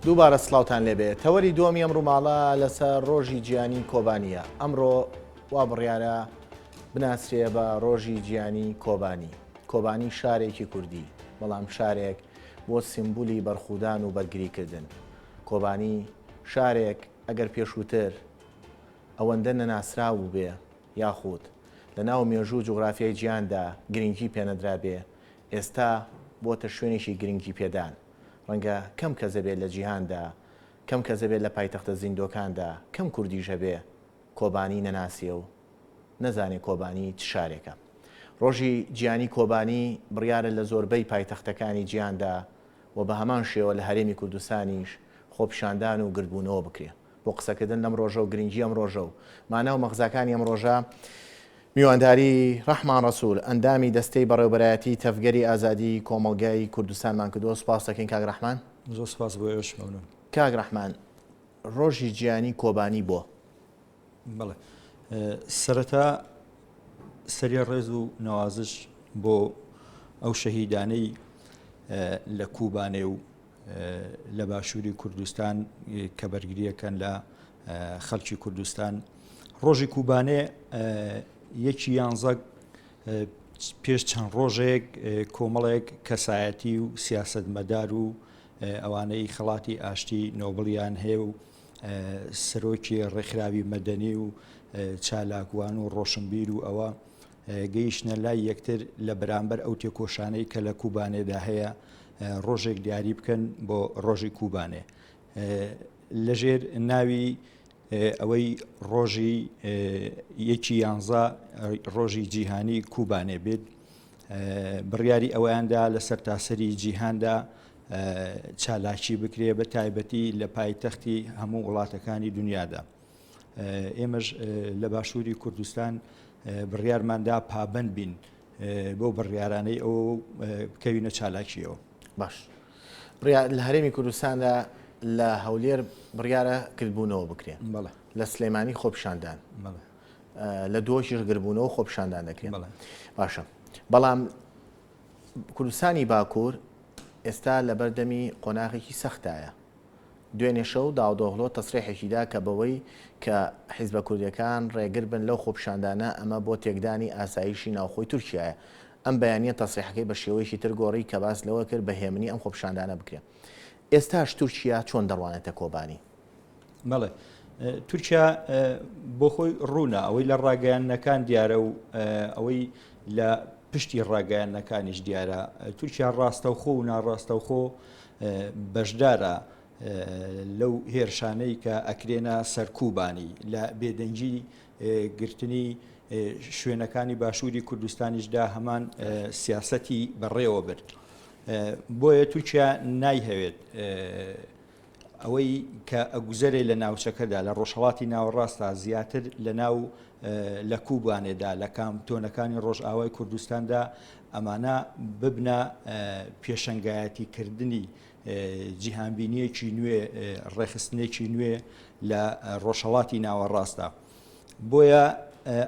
دووبارە سڵاوتان لێبێت. تەوەری دووەمی ئەمڕوو ماڵە لەسەر ڕۆژی گیانی کۆبانیە. ئەمڕۆ وا بڕیارە بناسرێ بە ڕۆژی گیانی کۆبانی. کۆبانی شارێکی کوردی، بەڵام شارێک بۆ سیمبولی بەرخودان و بەرگریکردن. کۆبانی شارێک ئەگەر پێشووتر ئەوەندە نەناسراو بێ یاخود لە ناو مێژوو جوغرافیای گیاندا گرنگی پێنەدرابێ، ئێستا بۆتە شوێنێکی گرنگی پێدان. ڕەنگە کەم کەسە بێت لە جیهاندا، کەم کەسە بێت لە پایتەختە زیندۆکاندا، کەم کوردیژە بێ کۆبانی نەناسیە و نەزانێ کۆبانی چ شارێکە. ڕۆژی گیانی کۆبانی بڕیارە لە زۆربەی پایتەختەکانی گیاندا و بە هەمان شێوە لە هەرێمی کوردستانیش خۆپیشاندان و گردبوونەوە بکرێ. بۆ قسەکردن لەم ڕۆژە و گرنگی ئەم ڕۆژە و مانە و مەغزاکانی ئەم ڕۆژە میوانداری ڕەحمان ڕەسوول، ئەندامی دەستەی بەڕێوەبەرایەتی تەفگەری ئازادی کۆمەڵگای کوردستانمان کردووە. سوپاس دەکەین کاک ڕەحمان. زۆر سوپاس بۆ ئێوەش مەمنون. کاک ڕەحمان، ڕۆژی گیانی کۆبانی بۆ بەڵێ سەرەتا سەریە ڕێز و نەوازش بۆ ئەو شەهیدانەی لە کوبانێ و لە باشووری کوردستان کە بەرگریەکەن لە خەڵکی کوردستان. ڕۆژی کوبانێ یەکی یانزە پێش چەند ڕۆژێک کۆمەڵێک کەسایەتی و سیاسەتمەدار و ئەوانەی خەڵاتی ئاشتی نۆبڵیان هەیە و سەرۆکی ڕێکخراوی مەدەنی و چالاکوان و ڕۆشنبیر و ئەوە گەیشتنە لای یەکتر لە بەرامبەر ئەو تێکۆشانەی کە لە کوبانێدا هەیە ڕۆژێک دیاری بکەن بۆ ڕۆژی کوبانێ. لەژێر ناوی ئەوەی ڕۆژی یەکی یانزە ڕۆژی جیهانی کوبانێ بێت، بڕیاری ئەوەیاندا لە سەرتاسەری جیهاندا چالاکی بکرێ بە تایبەتی لە پایتەختی هەموو وڵاتەکانی دنیادا. ئێمەش لە باشووری کوردستان بڕیارماندا پابەند بین بۆ بڕیارانەی ئەو بکەوینە چالاکیەوە. باش، لە هەرێمی کوردستاندا لە هەولێر بڕیارە کردبوونەوە بکرێن، لە سلێمانی خۆپیشاندان، لە دۆشیش گربوونەوە خۆپیشاندان دەکرێن. باشە، بەڵام کوردستانی باکوور ئێستا لە بەردەمی قۆناغێکی سەختایە. دوێنێ شەو داودۆغڵۆ تەسریحێکیدا کە بەوەی کە حیزبە کوردیەکان ڕێگر بن لەو خۆپیشاندانە ئەمە بۆ تێکدانی ئاسایشی ناوخۆی تورکیایە. ئەم بەیانیە تەسریحەکەی بە شێوەیەکی تر گۆڕی کە باس لەوە کرد بە هێمنی ئەم خۆپیشاندانە بکرێن. ئێستاش تورکیا چۆن دەڕوانێتە کۆبانی؟ بەڵێ، تورکیا بۆ خۆی ڕوونە، ئەوەی لە ڕاگەیانەکان دیارە و ئەوەی لە پشتی ڕاگەیانەکانیش دیارە. تورکیا ڕاستەوخۆ و ناڕاستەوخۆ بەشدارە لەو هێرشانەی کە ئەکرێنە سەرکوبانی لە بێدەنگی گرتنی شوێنەکانی باشووری کوردستانیشدا هەمان سیاسەتی بەڕێوە برد. بۆیە تورکیا نایهەوێت ئەوەی کە ئەگوزەرێ لە ناوچەکەدا لە ڕۆژهەڵاتی ناوەڕاستە زیاتر لە ناو لە کوبانێدا لە کامتۆنەکانی ڕۆژئاوای کوردستاندا ئەمانە ببنە پێشەنگایەتیکردنی جیهانبینیەکی نوێ، ڕێخستنێکی نوێ لە ڕۆژهەڵاتی ناوەڕاستە. بۆیە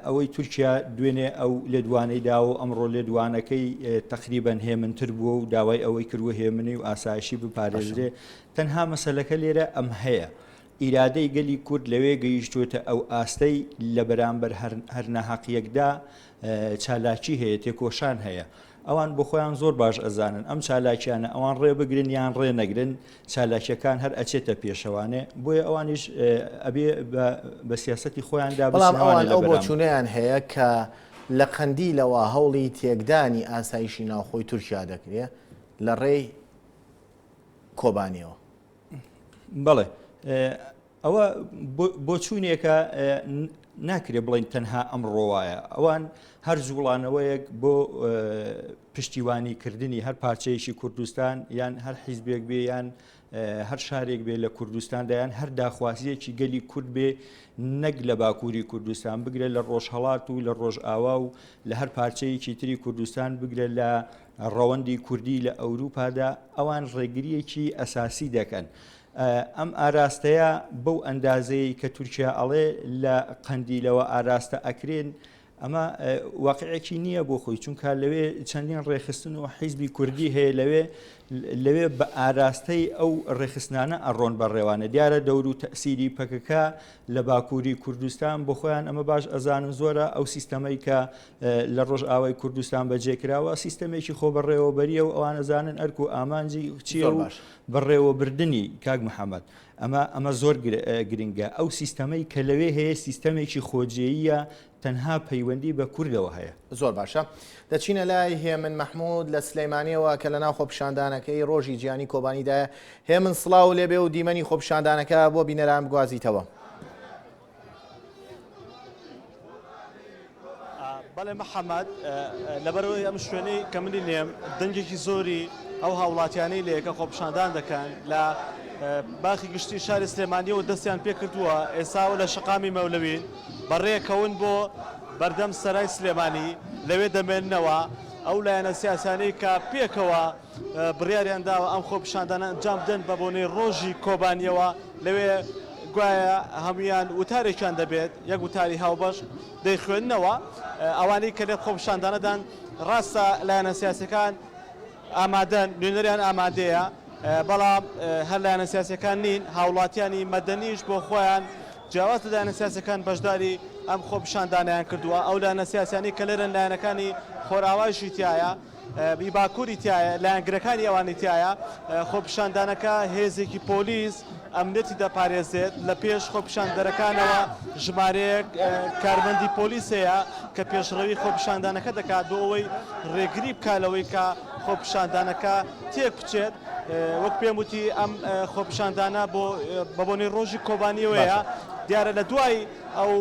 ئەوەی تورکیا دوێنێ ئەو لێدوانەیدا و ئەمڕۆ لێدوانەکەی تقریبەن هێمنتر بووە و داوای ئەوەی کردووە هێمنی و ئاسایشی بپارێزرێ. تەنها مەسەلەکە لێرە ئەم هەیە، ئیرادەی گەلی کورد لەوێ گەیشتوتە ئەو ئاستەی لە بەرامبەر هەر نەحەقیەکدا چالاکی هەیە، تێکۆشان هەیە. ئەوان بۆ خۆیان زۆر باش ئەزانن ئەم چالاکیانە ئەوان ڕێ بگرن یان ڕێ نەگرن، چالاکیەکان هەر ئەچێتە پێشەوانێ. بۆیە ئەوانیش ئەبێ بە سیاسەتی خۆیاندا بەڵام ئەوان ئەو بۆچوونەیان هەیە کە لە قەندیلەوە هەوڵی تێکدانی ئاسایشی ناوخۆی تورکیا دەکرێت لە ڕێی کۆبانیەوە. بەڵێ، ئەوە بۆچوونێکە ناکرێ بڵین تەنها ئەم ڕۆوایە. ئەوان هەر جوڵانەوەیەک بۆ پشتیوانیکردنی هەر پارچەیەکی کوردستان یان هەر حیزبێک بێ یان هەر شارێک بێ لە کوردستاندا یان هەر داخوازیەکی گەلی کورد بێ، نەک لە باکووری کوردستان بگرێ لە ڕۆژهەڵات و لە ڕۆژئاوا و لە هەر پارچەیەکی تری کوردستان بگرێ لە ڕەوەندی کوردی لە ئەوروپادا، ئەوان ڕێگریەکی ئەساسی دەکەن. ئەم ئاراستەیە بەو ئەندازەی کە تورکیا ئەڵێ لە قەندیلەوە ئاراستە ئەکرێن، ئەمە واقعێکی نییە بۆ خۆی چونکە لەوێ چەندین ڕێخستن و حیزبی کوردی هەیە لەوێ بە ئاراستەی ئەو ڕێخستانە ئەڕۆن بەڕێوانە دیارە دەور و تەسیری پەکەکە لە باکووری کوردستان بۆ خۆیان ئەمە باش ئەزانم زۆرە ئەو سیستەمەی کە لە ڕۆژئاوای کوردستان بەجێکراوە سیستەمێکی خۆ بەڕێوەبەریە و ئەوان ئەزانن ئەرک و ئامانجی چیە و بەڕێوەبردننی کاک محەممەد ئەمە زۆر گرنگە ئەو سیستەمەی کە لەوێ هەیە سیستەمێکی خۆجێیە تەنها پەیوەندی بە کوردەوە هەیە زۆر باشە دەچینە لای هێمن مەحموود لە سلەیمانیەوە کە لە ناو خۆپیشاندانەکەی ڕۆژی گیانی کۆبانیدایە هێمن سڵاو لێبێ و دیمەنی خۆپیشاندانەکە بۆ بینەران بگوازیتەوە. بەڵێ محەممەد لەبەرەوەی ئەم شوێنەی کە منی نێم دەنگێکی زۆری ئەو هاوڵاتیانەی لەیەکە خۆپیشاندان دەکەن لە باخی گشتی شاری سلێمانیەوە دەستیان پێ کردووە ئێساوە لە شەقامی مەولەوین بەڕێکەون بۆ بەردەم سەرای سلێمانی لەوێ دەمێننەوە ئەو لایەنە سیاسانەی کە پێکەوە بڕیاریان داوە ئەم خۆپیشاندانە ئەنجام بدەن بە بۆنەی ڕۆژی کۆبانیەوە لەوێ گوایە هەمویان وتارێکیان دەبێت یەک وتاری هاوبەش دەیخوێننەوە ئەوانەی کە لێ خۆپیشاندانەدان ڕاستە لایەنە سیاسەکان ئامادەن نوێنەریان ئامادەیە بەڵام هەر لایەنە سیاسەکان نین هاوڵاتیانی مەدەنیش بۆ خۆیان جیاواز لە لایەنە سیاسەکان بەشداری ئەم خۆپیشاندانیان کردووە ئەو لایەنە سیاسانی کە لێرەن لایەنەکانی خۆراوایشی تایە بی باکووری تایە لایەنگرەکانی ئەوانی تایە خۆپیشاندانەکە هێزێکی پۆلیس ئەمنێتی دەپارێزێت لە پێش خۆپیشاندەرەکانەوە ژمارەیەک کارمەندی پۆلیسەیە کە پێشڕەوی خۆپیشاندانەکە دەکات بۆ ئەوەی ڕێگری بکالەوەی کە خۆپیشاندانەکە تێک بچێت وەک پێم وتی ئەم خۆپیشاندانە بە بۆنەی ڕۆژی کۆبانیەوەیە دیارە لە دوای ئەو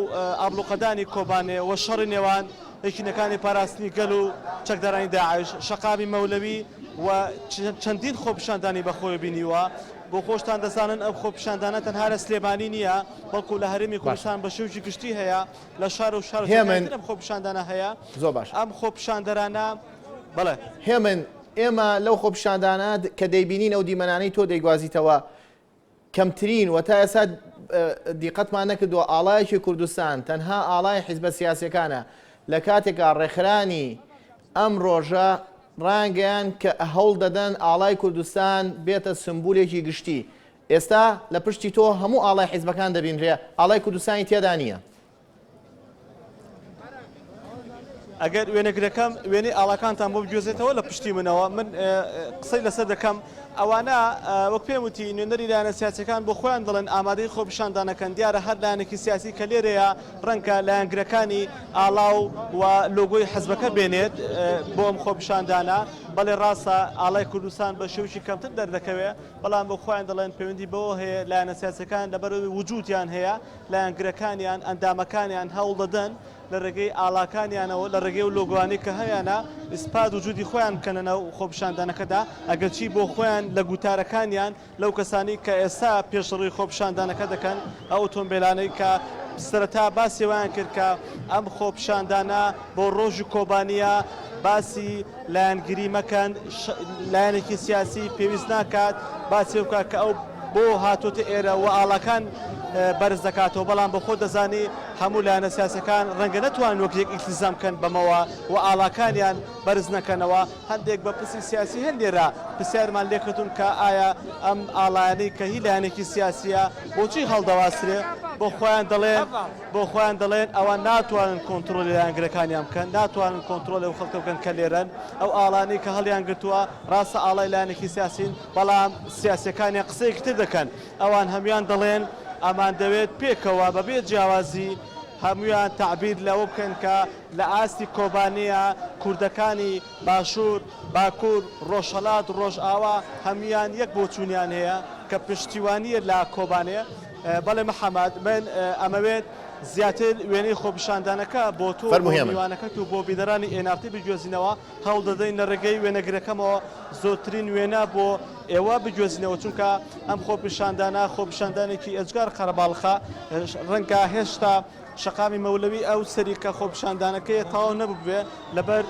ئابلوقەدانی کۆبانێ وە شەڕی نێوان یەکینەکانی پاراستنی گەل و چەکدارانی داعش شەقامی مەولەوی و چەندین خۆپیشاندانی بەخۆی بینیوە بۆ خۆشتان دەزانن ئەم خۆپیشاندانە تەنها لە سلێمانی نییە بەڵکو لە هەرێمی کوردستان بە شێوکی گشتی هەیە لە شار و شار ئەم خۆپیشاندانە هەیە زۆر باش ئەم خۆپیشاندەرانە بڵێ هێمن ئێمە لەو خۆپیشاندانە کە دەیبینین ئەو دیمەنانەی تۆ دەیگوازیتەوە کەمترین و تا ئێستا دیقەتمان نەکردووە ئاڵایەکی کوردستان تەنها ئاڵای حیزبە سیاسیەکانە لە کاتێکا ڕێکخرانی ئەم ڕۆژە ڕانگەیان کە هەوڵ دەدەن ئاڵای کوردستان بێتە سمبولێکی گشتی ئێستا لە پشتی تۆ هەموو ئاڵای حیزبەکان دەبینرێ ئاڵای کوردستانی تێدا نییە ئەگەر وێنەگرەکەم وێنەی ئاڵاکانتان بۆ بگوێزێتەوە لە پشتی منەوە من قسەی لەسەر دەکەم ئەوانە وەک پێم وتی نوێنەری لایەنە سیاسەکان بۆ خۆیان دەڵێن ئامادەی خۆپیشاندانەکەن دیارە هەر لایەنێکی سیاسی کە لێرەیە ڕەنگە لایەنگرەکانی ئاڵاو و لۆگۆی حەزبەکە بێنێت بۆ ئەم خۆپیشاندانە بەڵێ ڕاستە ئاڵای کوردستان بە شێوکی کەمتر دەردەکەوێت بەڵام بۆ خۆیان دەڵێن پەیوەندی بەوە هەیە لایەنە سیاسەکان لەبەرەوەی وجودیان هەیە لایەنگرەکانیان ئەندامەکانیان هەوڵ دەدەن لە ڕێگەی ئاڵاکانیانەوە لە ڕێگەی و لۆگوانی کە هەیەە ئیسپاد وجودی خۆیان بکەنەوە خۆپیشاندانەکەدا ئەگەرچی بۆ خۆیان لە گوتارەکانیان لەو کەسانی کە ئێستا پێشڕووی خۆپیشاندانەکە دەکەن ئەو ئۆتۆمبیلانەی کە سەرەتا باسیێوان کرد کە ئەم خۆپیشاندانە بۆ ڕۆژی کۆبانیە باسی لایەنگیری مەکەن لایەنێکی سیاسی پێویست ناکات باسی وکات کە ئەو بۆ هاتوتە ئێرە و ئاڵاکان بەرز دەکاتەوە بەڵام بە خۆ دەزانی هەموو لایەنە سیاسەکان ڕەنگە نەتوان وەک یەک ئیلتیزام بکەن بەمەوە و ئاڵاکانیان بەرز نەکەنەوە هەندێک بە پرسی سیاسی هەندێرا پرسیارمان لێکردون کە ئایا ئەم ئاڵایانەی کە هی لایەنێکی سیاسیە بۆچی هەڵدەواسرێ بۆ خۆیان دەڵێن ئەوە ناتوانن کۆنتترۆلی لایەنگرەکانیان بکەن ناتوانن کۆنتترۆلی و خەڵکە بکەن کە لێرن ئەو ئاڵانەی کە هەڵیان گرتووە ڕاستە ئاڵای لایەنێکی سیاسین بەڵام سیاسەکانیان قسەیەکی تر دەکەن ئەوان هەمویان دەڵێن ئەمان دەوێت پێکەوە بەبێت جیاوازی هەمویان تعبیر لەوە بکەن کە لە ئاستی کۆبانەیە کوردەکانی باشوور باکوور ڕۆژهەڵات ڕۆژئاوا هەمویان یەک بۆ چوونیان هەیە کە پشتیوانیە لە کۆبانەیە بەڵێ محەممەد من ئەمەوێت زیاتر وێنەی خۆپیشاندانەکە بۆ تۆ میوانەکەت و بۆ بیدەرانی ئێنافتی بگوێزینەوە هەوڵ دەدەین لە ڕێگەی وێنەگرەکەمەوە زۆرترین وێنە بۆ ئێوە بگوێزینەوە چونکە ئەم خۆپیشاندانێکی ئەجگار قەرەباڵخە ڕەنگە هێشتا شەقامی مەولەوی ئەو سەریکە خۆپیشاندانەکەی تەواو نەبووێ لەبەر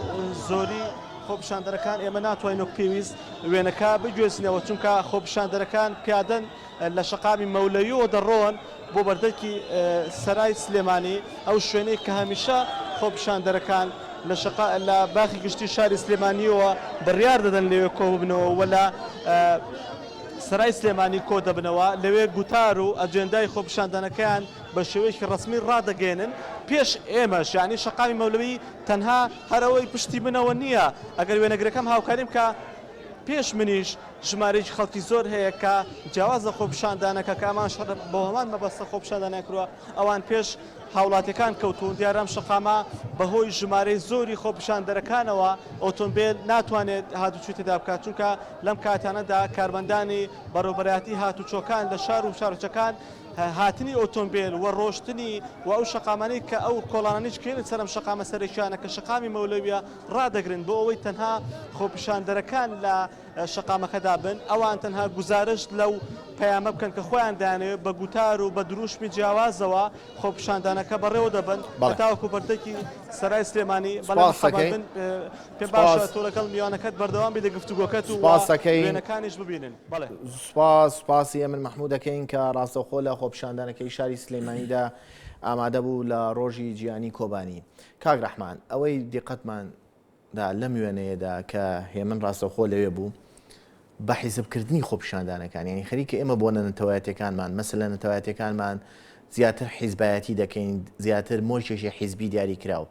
زۆری خۆپیشاندەرەکان ئێمە ناتوانین پێویست وێنەکە بگوێزینەوە چونکە خۆپیشاندەرەکان پیادەن لە شەقامی مەولەویەوە دەڕۆن بۆ بەردەرکی سەرای سلێمانی ئەو شوێنەی کە هەمیشە خۆپیشاندەرەکان لە باخی گشتی شاری سلێمانیەوە بڕیار دەدەن لەوێ کۆ ببنەوە وەلا سرای سلێمانی کۆ دەبنەوە لەوێ گوتار و ئەجێندای خۆپیشاندانەکەیان بە شێوەیەکی ڕسمی ڕادەگەێنن پێش ئێمەش یعنی شەقامی مەولەوی تەنها هەرەوەی پشتی بنەوە نییە ئەگەر وێنەگرەکەم هاوکاریم کە پێش منیش ژمارەی خەڵکی زۆر هەیە کە جیاوازە خۆپیشاندانەکە کە ئەمان بۆ هەمان مەبەستە خۆپیشاندانیان کردووە ئەوان پێش هاوڵاتیەکان کەوتون دیارام شەقامە بەهۆی ژمارەی زۆری خۆپیشاندەرەکانەوە ئۆتۆمبیل ناتوانێت هاتوچوی تێدا بکات چونکە لەم کاتانەدا کارمەندانی بەڕێوەبەرایەتی هاتوچۆکان لە شار و شارچەکان هاتنی ئۆتۆمبیل و ڕۆشتنی و ئەو شەقامانەی کە ئەو کۆڵانانیش کێنن سەرم شەقامە سەرێکیانە کە شەقامی مەولەویە ڕادەگرن بۆ ئەوەی تەنها خۆپیشاندەرەکان لە شەقامەکەدا بن ئەوان تەنها گزارش لەو پەیامە بکەن کە خۆیان دەیانەوێت بە گوتار و بە دروشمی جیاوازەوە خۆپیشاندانەکە بەڕێوە دەبن تاوەکو بەردەکی سەرای سلێمانی بەڵام پێ باشە تۆ لەگەڵ میوانەکەت بەردەوام بێ لە گفتوگۆکەت و وێنەکانیش ببینن بەڵێ سپاسی ئەمن محموود دەکەین کە ڕاستەوخۆ لە خۆپیشاندانەکەی شاری سلێمانیدا ئامادە بوو لە ڕۆژی جیهانی کۆبانی. کاک ڕەحمان ئەوەی دیقەتماندا لەم وێنەیەدا کە هێمن ڕاستەوخۆ لەوێ بوو بە حیزبکردنی خۆپیشاندانەکان یعنی خەریکە ئێمە بۆ نەتەوایەتەکانمان مەسەلە نەتەوایەتەکانمان زیاتر حیزبایەتی دەکەین زیاتر مۆچێکی حیزبی دیاری کراو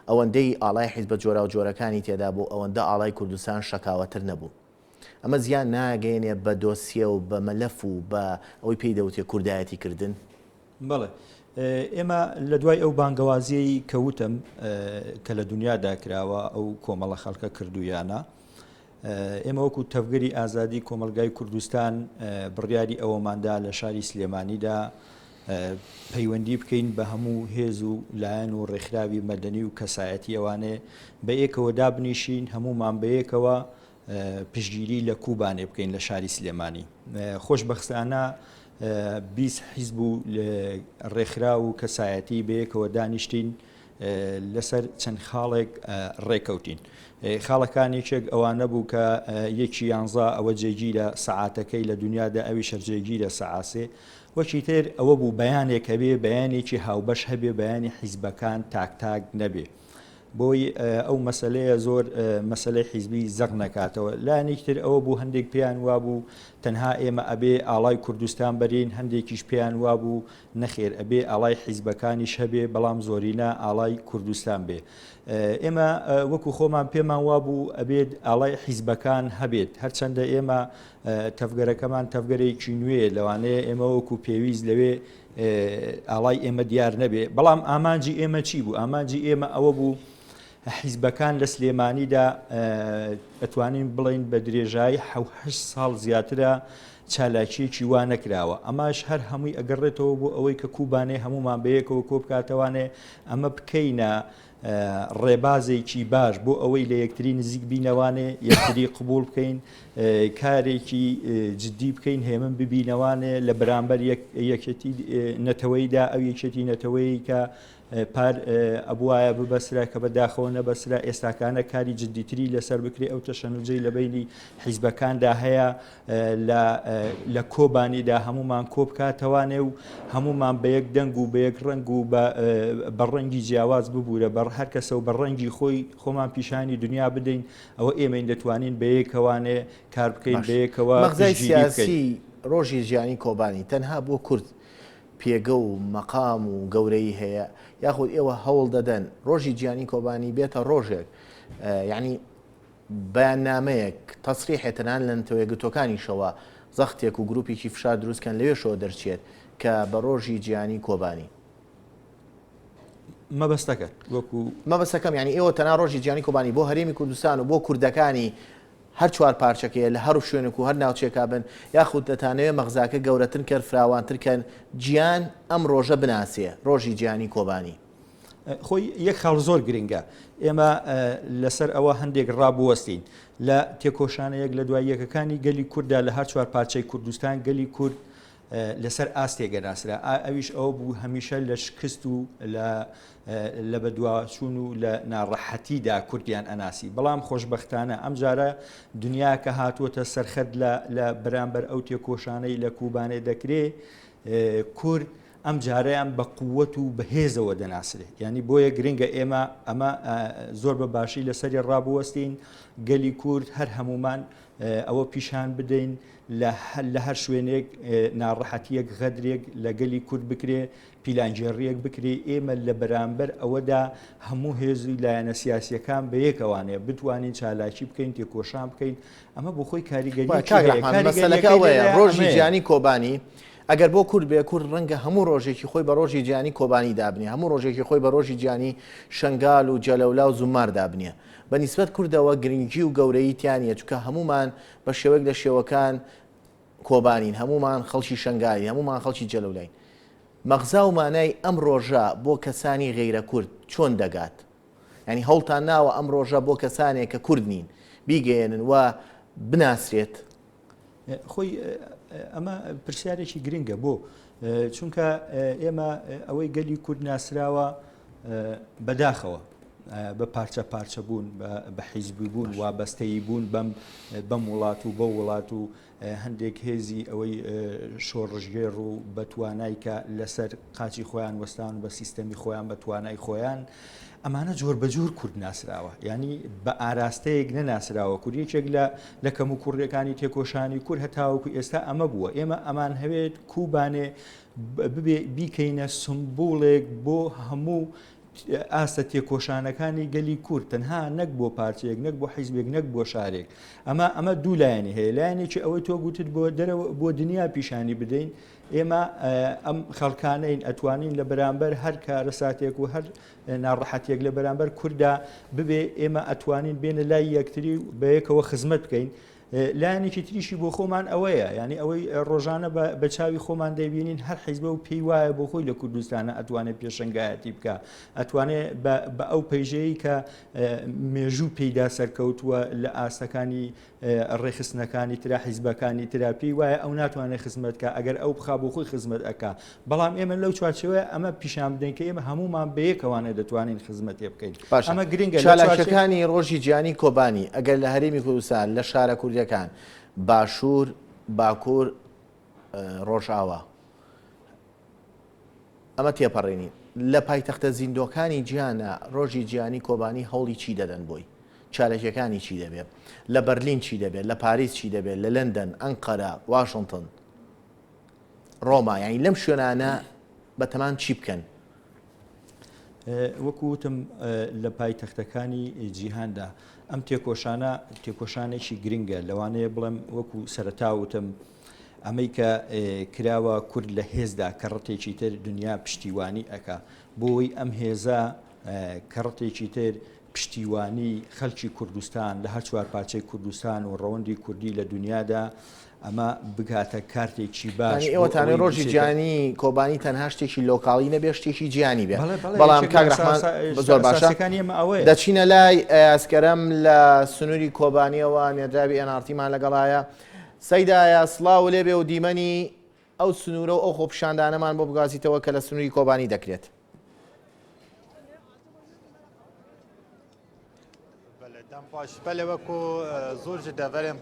ئەوەندەی ئاڵای حیزبە جۆرا و جۆرەکانی تێدا بوو ئەوەندە ئاڵای کوردستان شەکاوەتر نەبوو ئەمە زیان ناگەێنێ بە دۆسیە و بە مەلەف و بە ئەوەی پێی دەوتێ کوردایەتی کردن. بەڵێ ئێمە لە دوای ئەو بانگەوازیەی کەوتم کە لە دنیادا کراوە ئەو کۆمەڵە خەڵکە کردویانە ئێمە وەکو تەفگەری ئازادی کۆمەلگای کوردستان بڕیاری ئەوەماندا لە شاری سلێمانیدا پەیوەندی بکەین بە هەموو هێز و لایەن و ڕێکخراوی مەدەنی و کەسایەتی ئەوانێ بە یەکەوە دابنیشین هەمومان بە یەکەوە پشتگیری لە کوبانێ بکەین لە شاری سلێمانی. خۆشبەختانە 20 حیزب و ڕێکخرا و کەسایەتی بە یەکەوە دانیشتین لەسەر چەند خاڵێک ڕێکەوتین. خاڵەکانێکێک ئەوانە بوو کە یەکی 11 ئەوە جێگیرە سەعاتەکەی لە دنیادا ئەوی شەرجێگیرە سەعاسێ وەکی تر ئەوە بوو بەیانێک هەبێ بەیانێکی هاوبەش هەبێ بەیانی حیزبەکان تاک نەبێ بۆی ئەو مەسلەیە زۆر مەسلەی حیزبی زەق نەکاتەوە لایەنێکتر ئەوە بوو هەندێک پێیان وابوو تەنها ئێمە ئەبێ ئاڵای کوردستان بەرین هەندێکیش پێیان وابوو نەخێر ئەبێ ئاڵای حیزبەکانیش هەبێ بەڵام زۆرینە ئاڵای کوردستان بێ ئێمە وەکو خۆمان پێمان وابوو ئەبێت ئاڵای حیزبەکان هەبێت هەرچەندە ئێمە تەفگەرەکەمان تەفگەرێکی نوێ لەوانەیە ئێمە وەکو پێویست لەوێ ئاڵای ئێمە دیار نەبێ بەڵام ئامانجی ئێمە چی بوو ئامانجی ئێمە ئەوە بوو حیزبەکان لە سلێمانیدا ئەتوانین بڵین بە درێژایی 7 ساڵ زیاترە چالاکیەکی وا نەکراوە ئەماش هەر هەمووی ئەگەڕێتەوە بۆ ئەوەی کە کوبانێ هەمومان بەیەکەوە کۆ بکاتەوانێ ئەمە بکەینە ڕێبازێکی باش بۆ ئەوەی لە یەکتری نزیک بینەوانێ یەکتری قبول بکەین کارێکی جددی بکەین هێمن ببینەوانێ لە بەرامبەر یەکێتی نەتەوەیدا ئەو یەکێتی نەتەوەی کە پار ئەبوایە ببەسرا کە بەداخەوە نەبەسرا ئێستاکانە کاری جددیتری لەسەر بکرێ ئەو تەشەنوجەی لە بینی حیزبەکاندا هەیە لە کۆبانیدا هەمومان کۆ بکاتەوانێ و هەمومان بە یەک دەنگ و بە یەک ڕەنگ و بە ڕەنگی جیاواز ببوورە بەڕ هەر کەسە و بە ڕەنگی خۆمان پیشانی دنیا بدەین ئەوە ئێمە دەتوانین بە یەکەوانێ کار بکەین بە یەکەوە مەغزای سیاسی ڕۆژی ژیانی کۆبانی تەنها بۆ کورد پێگە و مەقام و گەورەی هەیە یاخود ئێوە هەوڵ دەدەن ڕۆژی جیهانی کۆبانی بێتە ڕۆژێک یعنی بەیاننامەیەک تەسریحێتەنان لە نەتەوەیەکگرتوەکانیشەوە زەختێک و گروپێکی فشار دروستکەن لەوێشەوە دەرچێت کە بە ڕۆژی جیهانی کۆبانی مەبەستەکەم یعنی ئێوە تەنها ڕۆژی جیهانی کۆبانی بۆ هەرێمی کوردستان و بۆ کوردەکانی هەر چوار پارچەکەیە لە هەرو شوێنێک و هەر ناوچێکا بن یاخود دەتانەوێت مەغزاکە گەورەتر کرد فراوانترکەن گیان ئەم ڕۆژە بناسیە ڕۆژی جیهانی کۆبانی خۆی یەک خاڵ زۆر گرنگە ئێمە لەسەر ئەوە هەندێک ڕابوەستین لە تێکۆشانەیەک لە دوای یەکەکانی گەلی کووردا لە هەر چوار پارچەی کوردستان گەلی کورد لەسەر ئاستێگە ناسرا ئەویش ئەوە بوو هەمیشە لە شکست و لە بەدواچوون و لە ناڕەحەتیدا کوردیان ئەناسی بەڵام خۆشبەختانە ئەم جارە دنیا کە هاتووەتە سەرخەت لە بەرامبەر ئەو تێکۆشانەی لە کوبانێ دەکرێ کورد ئەم جارەیان بە قووەت و بەهێزەوە دەناسرێت یعنی بۆیە گرنگە ئێمە ئەمە زۆر بە باشی لەسەری ڕابوەستین گەلی کورد هەر هەمومان ئەوە پیشان بدەین لە هەر شوێنێک ناڕەحەتیەک غەدرێک لە گەلی کورد بکرێ پیلانجێڕیەک بکرێ ئێمە لە بەرامبەر ئەوەدا هەموو هێزوی لایەنە سیاسیەکان بەیەکەوانەیە بتوانین چالاکی بکەین تێکۆشان بکەین ئەمە بۆ خۆی کاریگەریەوەیە ڕۆژی گیانی کۆبانی ئەگەر بۆ کورد بێ کورد ڕەنگە هەموو ڕۆژێکی خۆی بە ڕۆژی گیانی کۆبانی دابنێ هەموو ڕۆژێکی خۆی بە ڕۆژی گیانی شنگال و جەلەولا و زومار دابنیە بە نیسبەت کوردەوە گرنگی و گەورەی تیانە چکە هەمومان بە شێوەیەک لە شێوەکان کۆبانین هەمومان خەڵکی شنگالی هەمومان خەڵکی جەلەولین مەغزا و مانای ئەم ڕۆژە بۆ کەسانی غەیرە کورد چۆن دەگات ینی هەوڵتان ناوە ئەم ڕۆژە بۆ کەسانێک کە کورد نین بیگەێنن و بناسرێت خۆی ئەمە پرسیارێکی گرنگە بۆ چونکە ئێمە ئەوەی گەلی کورد ناسراوە بەداخەوە بە پارچە پارچە بوون بە حیزبی بوون و بەستەیی بوون بەم وڵات و بە وڵات و هەندێک هێزی ئەوەی شۆڕژگێڕ و بەتوانای کە لەسەر قاچی خۆیان وەستان بە سیستەمی خۆیان بە توانای خۆیان ئەمانە جۆر بەجۆر کورد ناسراوە ینی بە ئاراستەیەک نەناسراوە کوردیەکێک لە کەم و کوڕیەکانی تێکۆشانی کورد هەتاوەکو ئێستا ئەمە بووە ئێمە ئەمان هەوێت کوبانێ بکەینە سمبوڵێک بۆ هەموو ئاستە تێکۆشانەکانی گەلی کورد تەنها نەک بۆ پارچەیەک نەک بۆ حیزبێک نەک بۆ شارێک ئەمە دوو لایەنی هەیە لایەنێکی ئەوەی تۆ گوتت بۆ دنیا پیشانی بدەین ئێمە ئەم خەڵکانەین ئەتوانین لە بەرامبەر هەر کارەساتێک و هەر ناڕەحەتێک لە بەرامبەر کووردا ببێ ئێمە ئەتوانین بێنە لای یەکتری بەیەکەوە خزمەت بکەین لایەنێکی تریشی بۆ خۆمان ئەوەیە ینی ئەوەی ڕۆژانە بە چاوی خۆمان دەبینین هەر حیزبە و پێی وایە بۆ خۆی لە کوردستانە ئەتوانێت پێشنگایەتی بکە ئەتوانێت بە ئەو پەیژەیە کە مێژوو پێیدا سەرکەوتووە لە ئاستەکانی ڕێخستنەکانی ترا حیزبەکانی تراپی وایە ئەو ناتوانێت خزمەتکە ئەگەر ئەو بخا بۆ خۆی خزمەت ئەکا بەڵام ئێمە لەو چوارچەوەیە ئەمە پیشان بدەین کە ئێمە هەمومان بەیەکەوانە دەتوانین خزمەتێ بکەین ئەمە گرنگە چالاکیەکانی ڕۆژی گیانی کۆبانی ئەگەر لە هەرێمی کوردستان لە شارە کوردیەکان باشوور باکوور ڕۆژئاوا ئەمە تێپەڕێنی لە پایتەختە زیندۆکانی گیانە ڕۆژی گیانی کۆبانی هەوڵی چی دەدەن بۆی چالەکیەکانی چی دەبێت لە بەرلین چی دەبێت لە پاریس چی دەبێت لە لەندەن ئەنقەرە واشنگتن ڕۆما یانی لەم شوێنانە بەتەمان چی بکەن وەکوتم لە پایتەختەکانی جیهاندا ئەم تێکۆشانێکی گرنگە لەوانەیە بڵێم وەکو سەرەتاوتم ئەمەی کە کراوە کورد لە هێزدا کە ڕەتێکی تر دنیا پشتیوانی ئەکا بۆی ئەم هێزە کە ڕەتێکی تر پشتیوانی خەڵکی کوردستان لە هەر چوار پارچەی کوردستان و ڕەوەندی کوردی لە دنیادا ئەمە بگاتە کارتێکی باش ئێوەتانەی ڕۆژی گیانی کۆبانی تەنها شتێکی لۆکاڵی نەبێ شتێکی گیانی بێ بەڵام کاگڕەحمان زۆر باشە دەچینە لای ئاسکەرەم لە سنووری کۆبانیەوە نێردراوی ئەنارتیمان لەگەڵایە سەیدایە سڵاو لێبێ و دیمەنی ئەو سنوورە و ئەو خۆپشاندانەمان بۆ بگازیتەوە کە لە سنووری کۆبانی دەکرێت باش بله وکو زور جدولن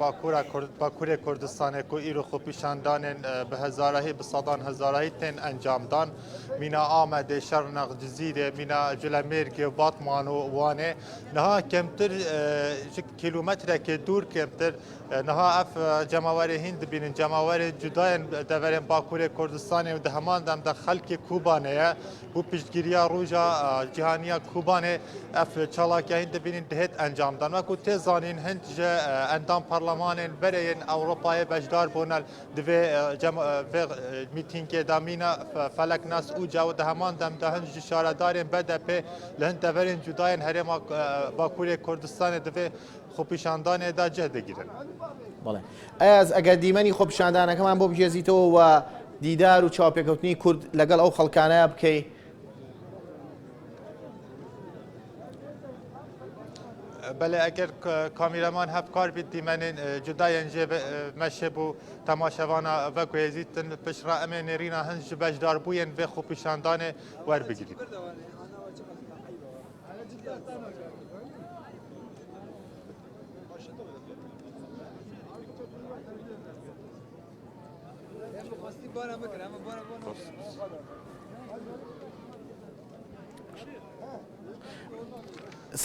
باکور کردستان کو ایرو خوپیشاندانن به هزارهی به صدان هزارهی تن انجام دان مینا آمده شرنق جزیره مینا جلمرگ و باتمان و وانه نها کمتر کیلومتر که دور کمتر نها اف جماوری هند بینن جماوری جداین دولن باکور کردستان و دهمان دم د خلک کوبانه بو پیشگیری روجا جهانیا کوبانه اف چالاکی هند بینن دهت انجام دان وکو تزانین هند جه اندام پارلمان برین اروپای بجدار بونل دوی میتینگ دامینا فلک ناس او جو دهمان دم دهن شاردارین BDP لهند دورین جداین هرم باکور کردستان دوی خۆپیشاندانێ دا جێدەگیرن بەڵێ ئەز ئەگەر دیمەنی خۆپیشاندانەکەمان بۆ بجێزیتەوە و دیدار و چاوپێکەوتنی کورد لەگەڵ ئەو خەڵکانەیە بکەی بله اگر کامیرامان هفکار بید دیمنین جداین جه مشه بو تماشاوانا و گویزیتن پشرا امین رینا هنج بجدار بوین و خوپیشاندان ور بگیرید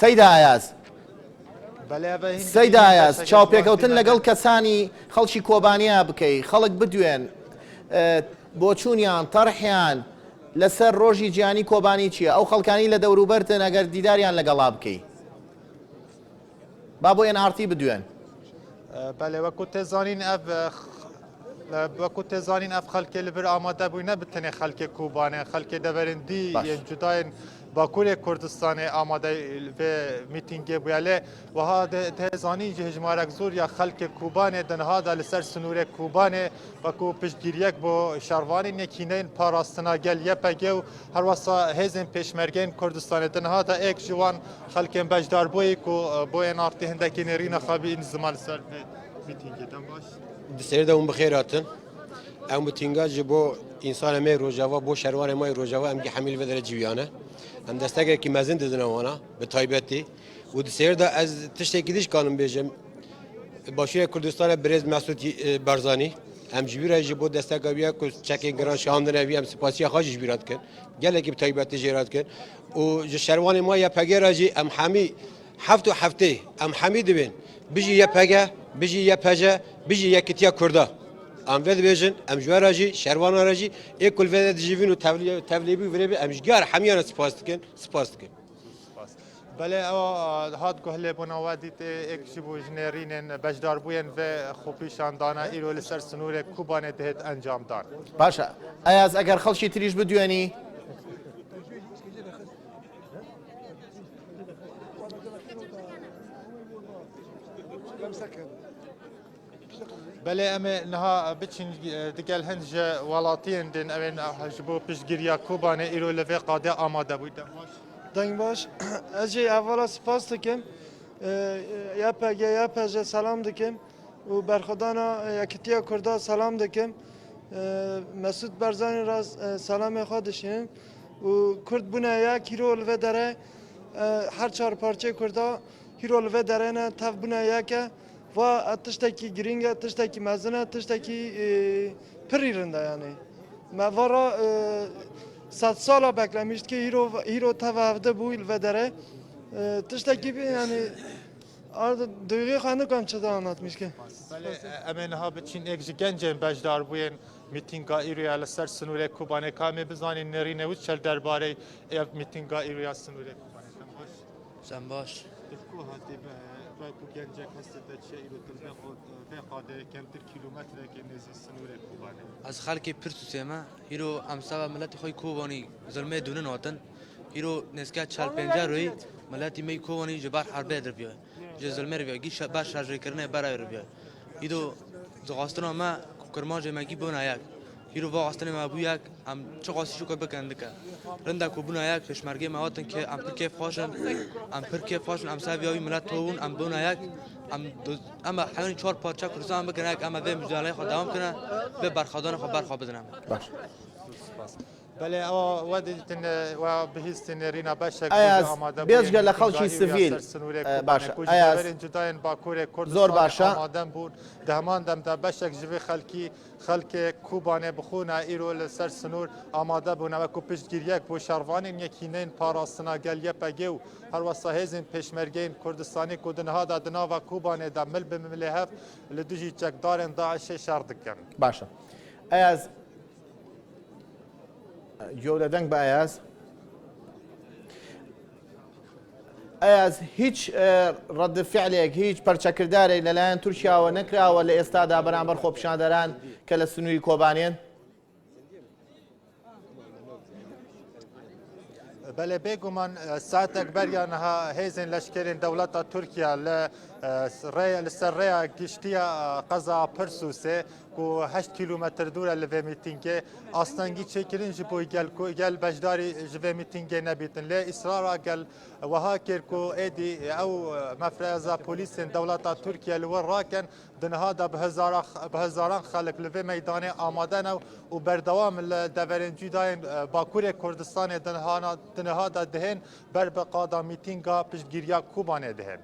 سەیدا ئایاز سەیدا ئایاز بەشێک چاوپێکەوتن جوان لەگەڵ کەسانی خەڵکی کۆبانیا بکەی خەڵک بدوێن بۆ چوونیان تەڕحیان لەسەر ڕۆژی گیانی کۆبانی چییە؟ ئەو خەڵکانی لە دەوروبەرتن ئەگەر دیداریان لەگەڵا بکەی با بۆ ئێنارتی بدوێن بەێ وەکو تێزانین وەکو تێزانین ئەف خەلکێ لەبەر ئامادە بووی نەبتنێ خەلکێ کوبانێ خەلکێ دەڤەرندی یەن جوداین باکوورێ کوردستانê ئامادە vê mîtingê bûye lê wiha têzanî ji hejmarek zor ya xelkê Kubanê dinha da li ser sinûrê Kubanê wekû piştgiriyek bo şervanên yekîneyên parastina gel YPG û her wesa hêzên pêşmergeyên Kurdistanê dinha da ek ji wan xelkên bejdarbûyê ku bo ên artî hindekî nêrîna xebîn ziman li ser vê mîtingê dem baş. Di sêrde hûn bi xêr hatin. Em mîtinga ji bo însanê me rojava bo şervanê me rojava em hemîl vedere civiyane. Em destekekî mezin didin wana bi taybetî û di sêrde ez tiştekî diş kanim bêjim Başûrê Kurdistanê Birêz Mesûd Barzanî em ji wî re ji bo desteka wî ku çekên giran şandine wî em spasiya xwe jî ji wî re dikin gelekî bi taybetî jê re dikin û ji şervanê me YPG re jî em hemî heft û heftê em hemî dibin bijî YPG bijî YPJ bijî Yekîtiya Kurda em vê dibêjin em ji we re jî şervanan re jî ê kul vê de dijîvîn û tevlîbî virêbî em ji gar hemiyane spas dikin spas dikin. Belê ew hat guhlê bûna we dîtê ek ji bo ji nêrînên bejdarbûyên vê xwepîşandana îro li ser sinûrê Kubanê dihêt encam dan. باشە ئەیاز ئەگەر خەڵکی تریش بدوێنی Belê em ê niha biçin digel hin ji welatiyên din ew ên ji bo piştgiriya Kubanê îro li vê qadê amade bû dem baş. Deng baş, ez jê evvela spas dikim, YPG, YPJ selam dikim û berxwedana Yekîtiya Kurda selam dikim. Mesûd Barzanî ra selamê xwe dişînim û Kurd bûne yek îro li vê derê her çar parçeyê Kurda îro li vê derê ne tev bûne yek e ve tiştekî girîng e, tiştekî mezin e, tiştekî pir îrin de yanî. Me vara Sed sala beklemişti ki hero tevavde bu il vedere tişteki bir yani duyguyu kanı kamçıda anlatmış ki. Belê em ê niha biçin ek ji gencên bejdarbûyên mîtinga îroya li ser sinûrê Kubanê ka em ê bizanîn nêrînê wî çel derbarê ev mîtinga îroya sinûrê Kubanê dem baş. Sen baş. Ku hatî ku gencek hestê te çi îro vê qadê kemtir kilometrekê nêzî sinûrê Kubanê. از خلکی پرتو سیما هیرو امسا ملتی خوی کوبانی ظلمه دونن آتن هیرو نسکا چال پنجا روی ملتی می کوبانی جبار حربه در بیای ج ظلمه رو بیای گیش باش شارژ کردن برای رو بیای هیرو زغاستنا ما کرماج مگی بنا یک هیرو واقعاستنا ما بو یک ام چه قاسی شو که بکنده که رنده کو بنا یک پشمرگی مواتن که ام پر کیف خاشن ام پر کیف خاشن ام سویایی ملت توون ام بنا یک اما حیوانی چهار پادشاه کردستان بکنه اما به مجاله خود دوام کنه به برخوادان خود برخواد بدنم باش Belê ew we dîtin we bihîstin nêrîna beşek ئەیاز amade بێجگە لە خەڵکی سڤیل باشە ئەیاز cudayên Bakurê زۆر باشە amaden bûn di heman demda beşek ji vê xelkî xelkê Kubanê bixûne îro li ser sinûr amade bûne wekû piştgiriyek bo şervanên yekîneyên parastina gel YPG û her wesa hêzên pêşmergeyên Kurdistanê ku di niha da di nava Kubanê de mil bi milê hev li dijî çekdarên Daişê şer dikin. باشە ئەیاز گوێ لە دەنگ بە ئەیاز ئەیاز هیچ ڕەدفعلێک هیچ پەرچەکردارێک لەلایەن تورکیاوە نەکراوە لە ئێستادا بەرامبەر خۆپیشاندەران کە لە سنووری کۆبانێن Belê bêguman saetek beriya niha hêzên leşkerên dewleta Tirkiye li ser rêya giştiya qeza Pirsûsê ku 8 kilometr dûr e li vê mîtingê astengî çêkirin ji bo gel bejdarî ji vê mîtingê nebîtin lê îsrara gel wiha kir ku êdî ew mefreza polîsên dewleta Tirkiye li wir rakin di niha da bi hezaran xelek li vê meydanê amade ne û berdewam li deverên cudayên Bakurê Kurdistanê di niha da dihên ber bi qada mîtinga piştgiriya Kubanê dihên.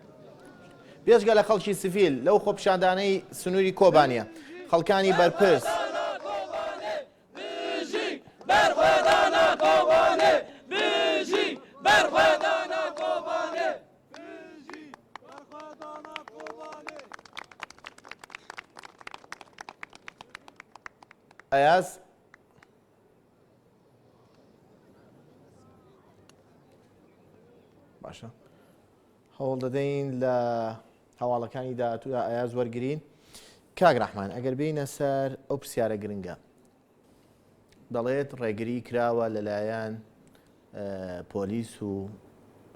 بێژگە لە خەڵکی سڤیل لەو خۆپیشاندانەی سنووری کۆبانیە خەڵکانی بەرپرس برخوادانا کۆبانێ بژی برخوادانا کۆبانێ ئەیاز باشە هەوڵ دەدەین لە هەواڵەکانی داهاتوودا ئەیاز وەرگین. کاک ڕەحمان ئەگەر بینە سەر ئەو پرسیارە گرنگە دەڵێت ڕێگری کراوە لەلایەن پۆلیس و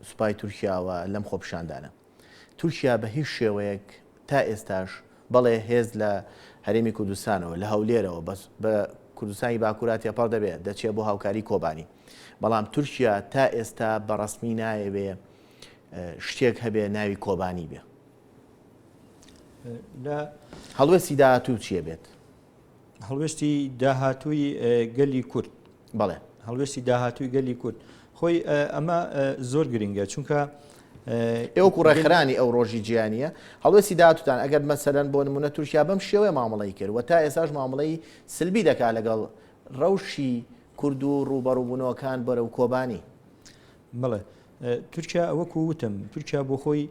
سوپای تورکیاوە لەم خۆپیشاندانە. تورکیا بە هیچ شێوەیەک تا ئێستاش بەڵێ هێز لە هەرێمی کوردستانەوە لە هەولێرەوە بە کوردستانی باکوورات تێپەڕ دەبێت دەچێت بۆ هاوکاری کۆبانی، بەڵام تورکیا تا ئێستا بەڕەسمی نایەوێ شتێک هەبێ ناوی کۆبانی بێ. هەڵوێستی داهاتوو چیە بێت؟ هەڵوێستی داهاتووی گەلی کورد. بەڵێ هەڵوێستی داهاتووی گەلی کورد خۆی ئەمە زۆر گرنگە چونکە ئێوەکو ڕێکخرانی ئەو ڕۆژی جیهانیە هەڵوێستی داهاتوتان ئەگەر مەسەلەن بۆ نمونە تورکیا بەم شێوەیە مامەڵەی کرد و تا ئێستاش مامەڵەی سلبی دەکات لەگەڵ ڕەوشی کورد و ڕوبەڕووبوونەوەکان بەرەو کۆبانی. بڵێ تورکیا ئەوەکو وتم تورکیا بۆ خۆی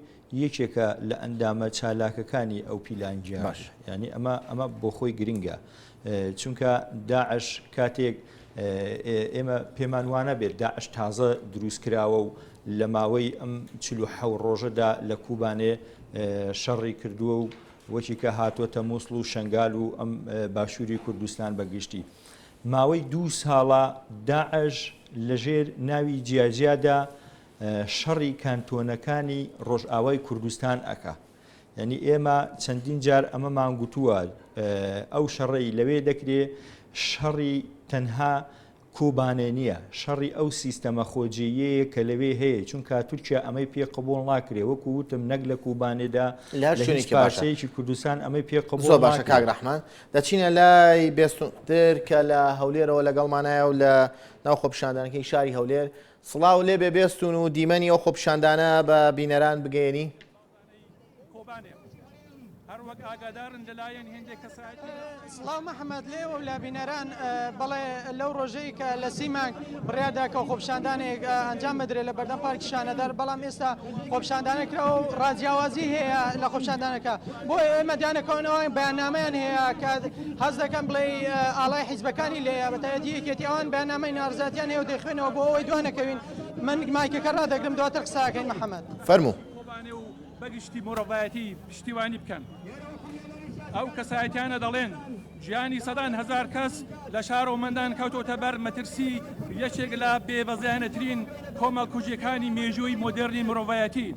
یەکێکە لە ئەندامە چالاکەکانی ئەو پیلانجیە ینی ئەمە بۆ خۆی گرنگە چونکە داعش کاتێک ئێمە پێمان وانە بێت داعش تازە دروست کراوە و لە ماوەی ئەم 47 ڕۆژەدا لە کوبانێ شەڕی کردووە و وەکی کە هاتووەتە مووسڵ و شنگال و ئەم باشووری کوردستان بەگشتی ماوەی 2 ساڵە داعش لەژێر ناوی جیاجیادا شەڕی کانتۆنەکانی ڕۆژئاوای کوردستان ئەکا. یعنی ئێمە چەندین جار ئەمەمان گوتووە ئەو شەڕی لەوێ دەکرێ شەڕی تەنها کوبانێ نییە شەڕی ئەو سیستەمە خۆجێیەیە کە لەوێ هەیە چونکە تورکیا ئەمەی پێ قبول ناکرێ وەکو وتم نەک لە کوبانێدا پارچەیەکی کوردستان ئەمەی پێ قبول زۆر باشە کاک ڕەحمان دەچینە لای بێستتر کە لە هەولێرەوە لەگەڵمانایە و لە ناو خۆپیشاندانەکەی شاری هەولێر سڵاو لێ بێ بێستون و دیمەنی ئەو خۆپیشاندانە بە بینەران بگەێنی. هەروەک ئاگادارن لەلایەن هێندێک کەسایەتی سڵاو محەممەد لێوە و لە بینەران بەڵێ لەو ڕۆژەی کە لە سیمانگ بڕیادا کە خۆپیشاندانێک ئەنجام بدرێت لە بەردەم پارکی شانەدار بەڵام ئێستا خۆپیشاندانێکرا و ڕاجیاوازی هەیە لە خۆپیشاندانەکە بۆ ئێمە دیانەکەونەوە بەیاننامەیان هەیە کە حەز دەکەم بڵێ ئاڵای حیزبەکانی لێە بەتایەتی یەکێتی ئەوان بەیاننامەی نارزاتیان هەیە و دەخوێنەوە بۆ ئەوەی دوانەکەوین من مایکەکە ڕادەگرم دواتر قساکەین محەممەد فەرموو بەگشتی مۆڕەڤایەتی پشتیوانی بکەن. ئەو کەسایەتیانە دەڵێن ژیانی سەدان هزار کەس لە شارۆمەندان کەوتۆتە بەر مەترسی یەکێک لە بێبەزیانەترین کۆمەڵکوژیەکانی مێژووی مۆدێرنی مرۆڤایەتی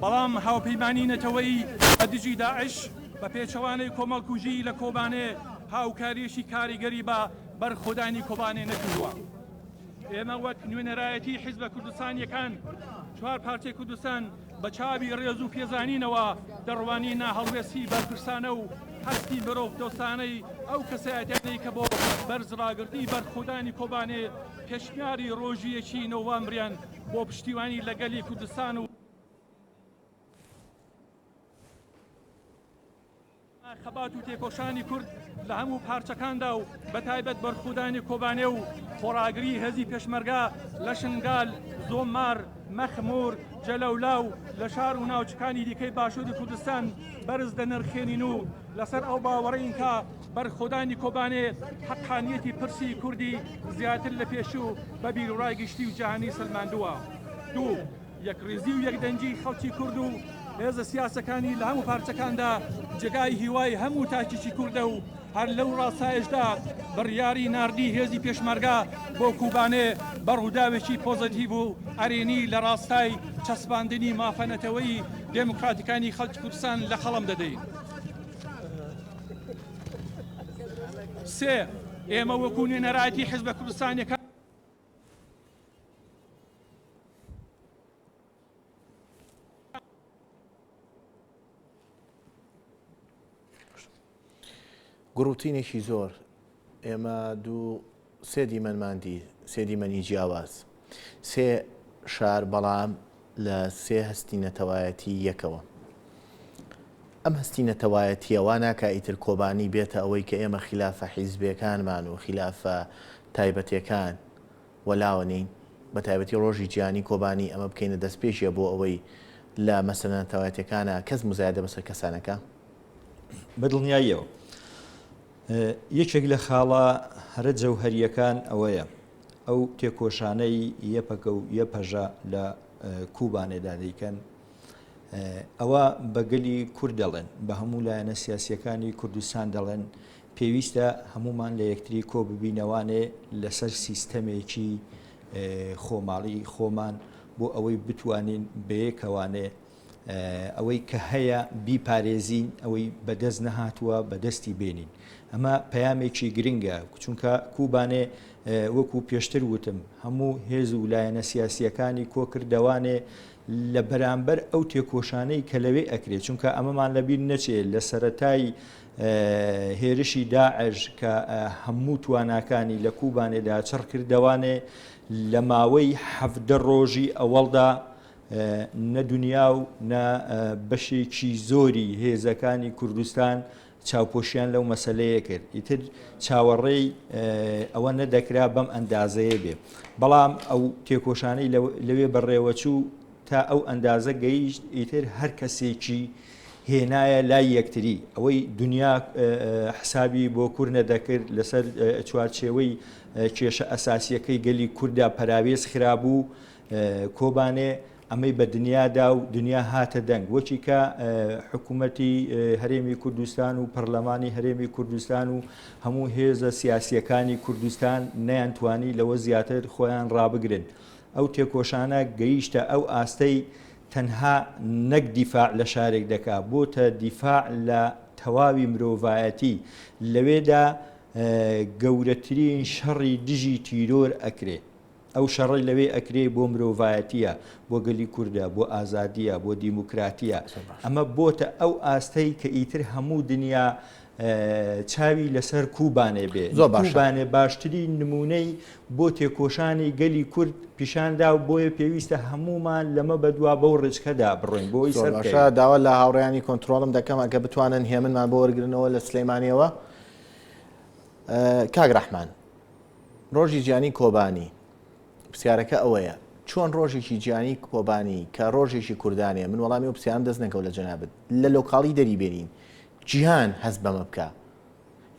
بەڵام هاوپەیمانی نەتەوەی بە دژی داعش بە پێچەوانەی کۆمەڵکوژی لە کۆبانێ هاوکاریشی کاریگەری بە بەرخۆدانی کۆبانێ نەکردووە. ئێمە وەک نوێنەرایەتی حیزبە کوردستانیەکان 4 پارچەی کوردستان بە چاوی ڕێز و پێزانینەوە دەڕوانی ناهەڵوێستی بەرپرسانە و هەستی مرۆڤ دۆستانەی ئەو کەسایەتیانەی کە بۆ بەرزڕاگرتی بەرخۆدانی کۆبانێ پێشنیاری ڕۆژیەکی نۆڤەمبریان بۆ پشتیوانی لەگەلی کوردستان و خەبات و تێکۆشانی کورد لە هەموو پارچەکاندا و بەتایبەت بەرخودانی کۆبانێ و خۆراگری هەزی پێشمەرگا لە شنگال زۆمار مەخمور جەلەولاو لە شار و ناوچەکانی دیکەی باشووری کوردستان بەرز دەنرخێنین و لەسەر ئەو باوەڕین کە بەرخۆدانی کۆبانێ حەقانیەتی پرسی کوردی زیاتر لە پێشوو بە بیرڕای گشتی و جیهانی سلماندووە. دوو یەکڕێزی و یەکدەنجی خەڵکی کورد و هێزە سیاسەکانی لە هەموو پارچەکاندا جێگای هیوای هەموو تاکیی کووردە و هەر لەو ڕاستایشدا بڕیاری ناردی هێزی پێشمەرگا بۆ کوبانێ بەڕووداوێکی پۆزتیڤ و ئەرێنی لە ڕاستای چەسپاندنی مافەنەتەوەی دێموکراتیکانی خەڵکی کوردستان لە خەڵم دەدەین. سێ ئێمە وەکو نوێنەرایەتی حیزبە کوردستانیەکان گروتینێکی زۆر ئێمە سێ دیمەنماندی سێ دیمەنی جیاواز سێ شار بەڵام لە سێ هەستی نەتەوایەتی یەکەوە. ئەم هەستی نەتەوایەتیەوە ناکە ئیتر کۆبانی بێتە ئەوەی کە ئێمە خلافە حیزبیەکانمان و خلافە تایبەتیەکان وەلاوەنین بە تایبەتی ڕۆژی جیهانی کۆبانی ئەمە بکەینە دەستپێشیە بۆ ئەوەی لە مەسەلەن تەواوەتیەکانە کەس مزایدە بەسەر کەسانەکە بەدڵنیاییەوە یەکێک لە خاڵە هەرە جەوهەریەکان ئەوەیە ئەو تێکۆشانەی یەپەکە و یەپەژە لە کوبانێدا دەیکەن ئەوە بەگەلی کورد دەڵێن بە هەموو لایەنە سیاسیەکانی کوردستان دەڵێن پێویستە هەمومان لە یەکتری کۆ ببینەوانێ لەسەر سیستەمێکی خۆماڵی خۆمان بۆ ئەوەی بتوانین بەیەکەوانێ ئەوەی کە هەیە بیپارێزین ئەوەی بەدەست نەهاتووە بەدەستی بێنین ئەمە پەیامێکی گرنگە چونکە کوبانێ وەکو پێشتر وتم هەموو هێز و لایەنە سیاسیەکانی کۆکردەوانێ لە بەرامبەر ئەو تێکۆشانەی کە لەوێ ئەکرێت چونکە ئەمەمان لەبیر نەچێت لە سەرەتای هێرشی داعش کە هەموو تواناکانی لە کوبانێدا چڕ کردەوانێ لە ماوەی 17 ڕۆژی ئەوەڵدا نە دنیا و نە بەشێکی زۆری هێزەکانی کوردستان چاوپۆشیان لەو مەسەلەیە کرد ئیتر چاوەڕێی ئەوە نەدەکرا بەم ئەندازەیە بێ بەڵام ئەو تێکۆشانەی لەوێ بەڕێوەچوو تا ئەو ئەندازە گەیشت ئیتر هەر کەسێکی هێنایە لای یەکتری ئەوەی دنیا حسابی بۆ کورد نەدەکرد لەسەر چوارچێوەی کێشە ئەساسیەکەی گەلی کووردا پەراوێز خرابوو کۆبانێ ئەمەی بە دنیادا و دنیا هاتە دەنگ وەکی کە حکوومەتی هەرێمی کوردستان و پەرلەمانی هەرێمی کوردستان و هەموو هێزە سیاسیەکانی کوردستان نەیانتوانی لەوە زیاتر خۆیان ڕابگرن ئەو تێکۆشانە گەیشتە ئەو ئاستەی تەنها نەک دیفاع لە شارێک دەکا بۆتە دیفاع لە تەواوی مرۆڤایەتی لەوێدا گەورەترین شەڕی دژی تیرۆر ئەکرێ ئەو شەڕی لەوێ ئەکرێ بۆ مرۆڤایەتیە بۆ گەلی کووردە بۆ ئازادیە بۆ دیموکراتیە ئەمە بۆتە ئەو ئاستەی کە ئیتر هەموو دنیا چاوی لەسەر کوبانێ بێ کوبانێ باشترین نمونەی بۆ تێکۆشانی گەلی کورد پیشاندا و بۆیە پێویستە هەمومان لەمە بەدوا بەو ڕێچکەدا بڕۆین بۆی سەرباشە داوا لە هاوڕێیانی کۆنتترۆڵم دەکەم ئەگە بتوانن هێمنمان بۆ وەرگرنەوە لە سلەیمانیەوە کاک ڕەحمان ڕۆژی جیهانی کۆبانی پرسیارەکە ئەوەیە چۆن ڕۆژێکی جیهانی کۆبانی کە ڕۆژێکی کوردانێ من وەڵامی و پرسیارم دەست نەکەوت لە جەنابەت لە لۆکاڵی دەری بێنین جیهان هەست بەمە بکە